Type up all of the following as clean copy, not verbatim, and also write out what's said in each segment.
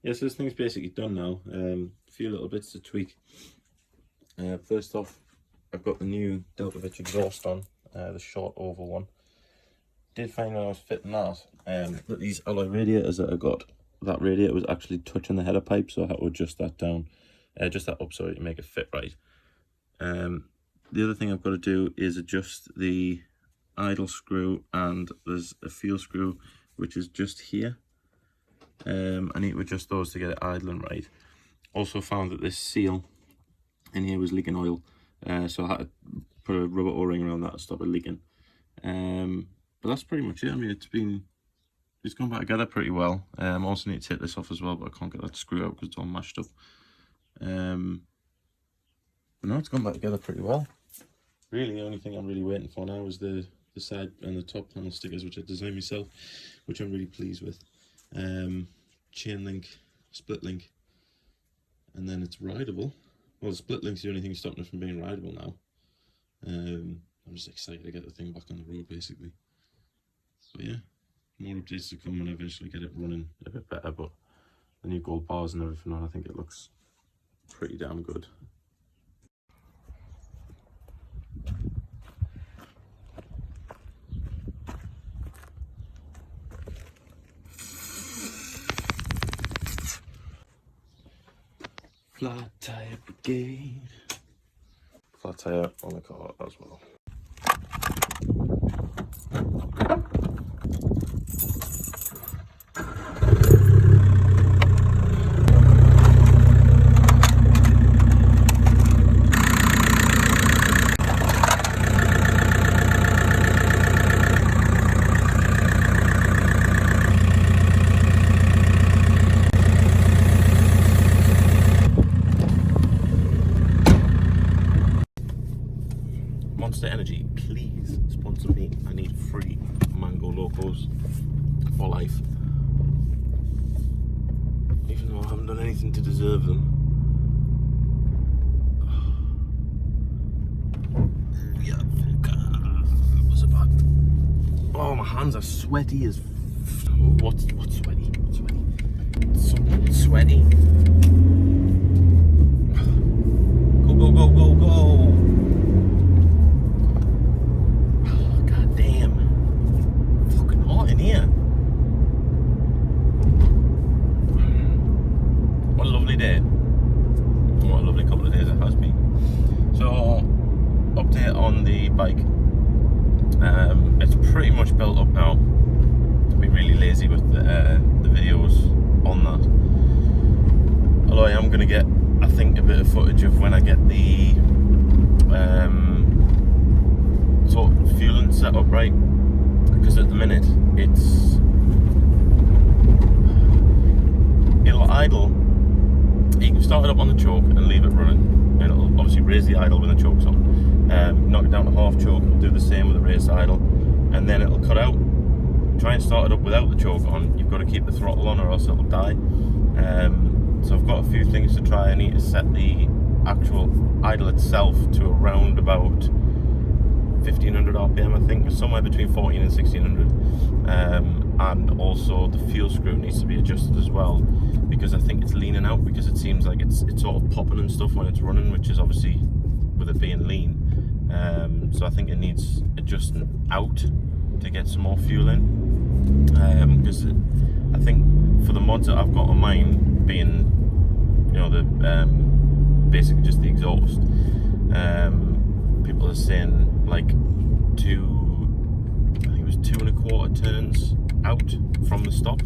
Yeah, so this thing's basically done now. A few little bits to tweak. First off, I've got the new Dandoescars exhaust on, the short oval one. Did find when I was fitting that, that these alloy radiators that I got, that radiator was actually touching the header pipe, so I had to adjust that down, just that up, sorry, to make it fit right. The other thing I've got to do is adjust the idle screw, and there's a fuel screw which is just here. I need to adjust those to get it idling right. Also found that this seal in here was leaking oil, so I had to put a rubber o-ring around that to stop it leaking. But that's pretty much it. I mean, it's gone back together pretty well. I also need to take this off as well, but I can't get that screw out because it's all mashed up. But no, it's gone back together pretty well. Really, the only thing I'm really waiting for now is the side and the top panel stickers, which I designed myself, which I'm really pleased with. Chain link, split link, and then it's rideable. Well, the split link's the only thing stopping it from being rideable now. I'm just excited to get the thing back on the road, basically. So yeah, more updates to come when I eventually get it running a bit better, but the new gold bars and everything on, I think it looks pretty damn good. Flat tire brigade. Flat tire on the car as well. Monster Energy, please sponsor me. I need free mango locos for life. Even though I haven't done anything to deserve them. Yeah, what's it bad? Oh, my hands are sweaty as what's sweaty? What's sweaty? Something sweaty. Go, go, go, go, go. Bike. It's pretty much built up now. I'll be really lazy with the videos on that. Although I am going to get, I think, a bit of footage of when I get the sort of fueling set up right, because at the minute it'll idle. You can start it up on the choke and leave it running. It'll obviously raise the idle when the choke's on. Knock it down to half choke, do the same with the race idle, and then it'll cut out. Try and start it up without the choke on. You've got to keep the throttle on or else it'll die. So I've got a few things to try. I need to set the actual idle itself to around about 1500 RPM, I think, somewhere between 14 and 1600. And also the fuel screw needs to be adjusted as well, because I think it's leaning out, because it seems like it's all popping and stuff when it's running, which is obviously with it being lean. So I think it needs adjusting out to get some more fuel in, because I think for the mods that I've got on mine, being, you know, the basically just the exhaust, people are saying like 2 1/4 turns out from the stop.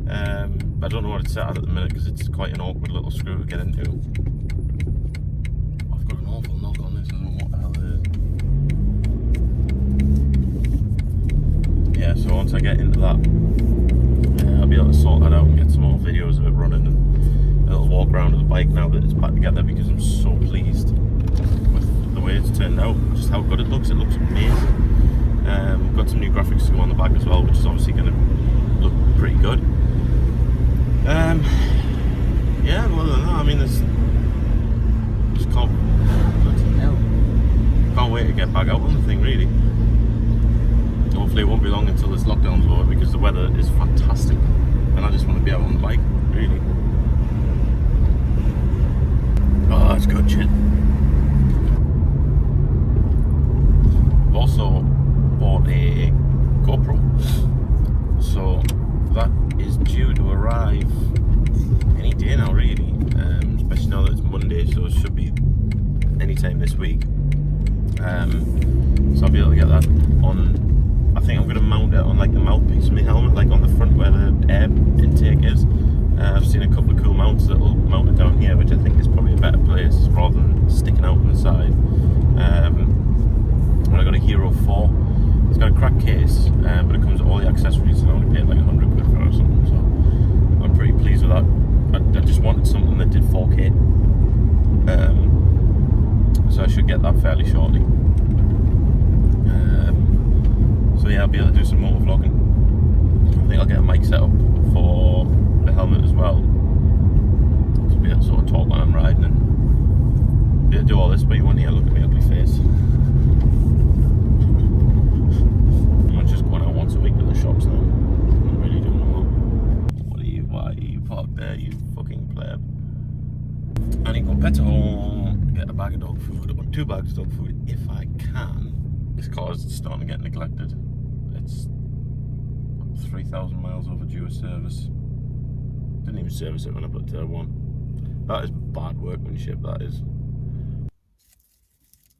I don't know what it's set at the minute, because it's quite an awkward little screw to get into. I've got an awful knock on this, I don't know what the hell it is. Yeah, so once I get into that, I'll be able to sort that out and get some more videos of it running, and a little walk around of the bike now that it's back together, because I'm so pleased with the way it's turned out, just how good it looks. It looks amazing. Got some new graphics to go on the back as well, which is obviously going to look pretty good. Yeah, other than that, I mean, just can't wait to get back out on the thing, really. Hopefully it won't be long until this lockdown's over, because the weather weather is fantastic, and I just want to be out on the bike, really. Oh, it's good shit. I've also bought a GoPro, so that is due to arrive any day now, really. Especially now that it's Monday, so it should be anytime this week. So I'll be able to get that on. I think I'm going to mount it on like the mouthpiece of my helmet, like on the front where the air intake is. I've seen a couple of cool mounts that will mount it down here, which I think is probably a better place rather than sticking out on the side. I got a Hero 4. It's got a cracked case, but it comes with all the accessories, and I only paid like 100 quid for it or something. So I'm pretty pleased with that. I just wanted something that did 4K, so I should get that fairly shortly. So yeah, I'll be able to do some motor vlogging. I think I'll get a mic set up for the helmet as well, to be able to sort of talk when I'm riding and be able to do all this, but you won't hear look at my ugly face. I'm just going out once a week to the shops now. I'm really doing a lot. Why are you parked there, you fucking pleb? I need to go better home, get a bag of dog food, or 2 bags of dog food if I can. This car is starting to get neglected. It's 3,000 miles overdue a service. Didn't even service it when I put Tyre 1. That is bad workmanship, that is.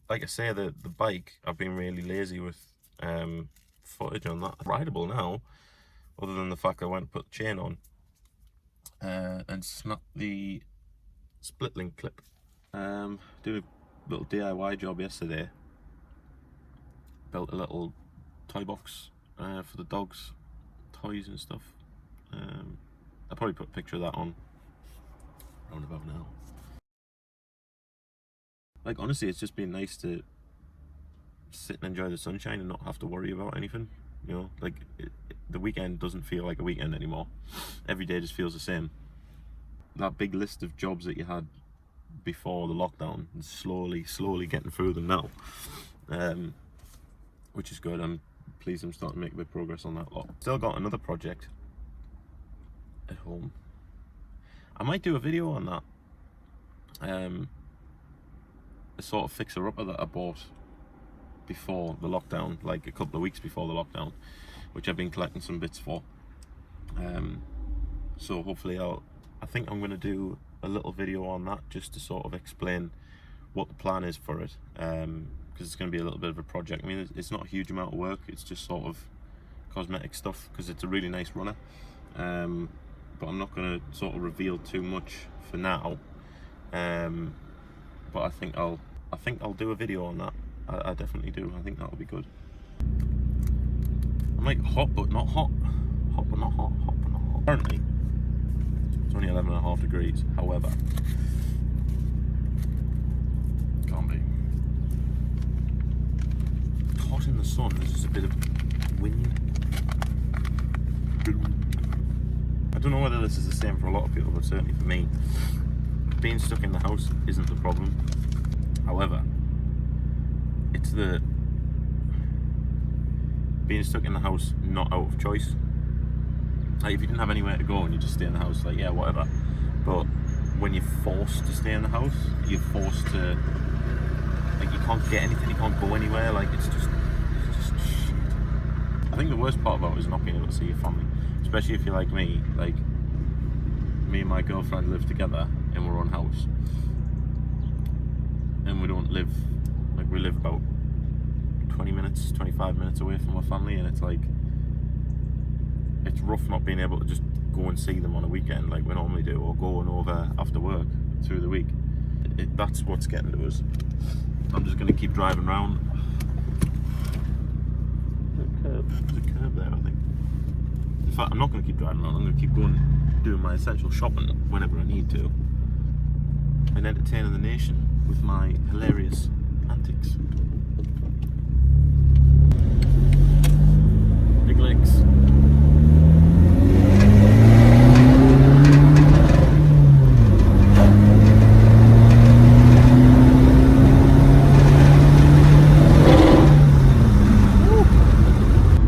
Like I say, the bike, I've been really lazy with footage on that. It's rideable now, other than the fact I went and put the chain on and snapped the split link clip. Did a little DIY job yesterday. Built a little toy box for the dogs, toys and stuff. I'll probably put a picture of that on round about now. Like, honestly, it's just been nice to sit and enjoy the sunshine and not have to worry about anything. You know, like the weekend doesn't feel like a weekend anymore. Every day just feels the same. That big list of jobs that you had before the lockdown, and slowly getting through them now, which is good. I'm pleased I'm starting to make a bit of progress on that lot. Still got another project at home. I might do a video on that. A sort of fixer-upper that I bought before the lockdown, like a couple of weeks before the lockdown, which I've been collecting some bits for. So hopefully I think I'm going to do a little video on that, just to sort of explain what the plan is for it, because it's going to be a little bit of a project. I mean, it's not a huge amount of work, it's just sort of cosmetic stuff, because it's a really nice runner. But I'm not going to sort of reveal too much for now. But I think I'll do a video on that. I definitely do. I think that'll be good. I'm like hot but not hot. Hot but not hot. Hot but not hot. Currently, it's only 11.5 degrees. However, can't be. It's hot in the sun. There's just a bit of wind. I don't know whether this is the same for a lot of people, but certainly for me, being stuck in the house isn't the problem. However, it's the being stuck in the house not out of choice. Like, if you didn't have anywhere to go and you just stay in the house, like, yeah, whatever. But when you're forced to stay in the house, you're forced to, like, you can't get anything, you can't go anywhere. Like, it's just shit. I think the worst part about it is not being able to see your family, especially if you're like me. Like, me and my girlfriend live together in our own house, and we don't live, like, we live about 20 minutes, 25 minutes away from our family, and it's like, it's rough not being able to just go and see them on a weekend like we normally do, or going over after work through the week. That's what's getting to us. I'm just going to keep driving around. There's a curb there, I think. In fact, I'm not going to keep driving around. I'm going to keep going, doing my essential shopping whenever I need to, and entertaining the nation with my hilarious antics. Big legs.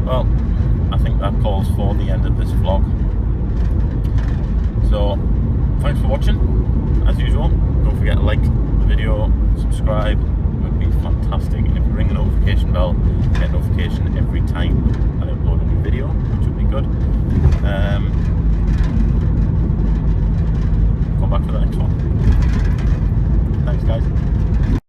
Well, I think that calls for the end end of this vlog. So thanks for watching. As usual, don't forget to like the video, subscribe, it would be fantastic. And if you ring the notification bell, get notification every time I upload a new video, which would be good.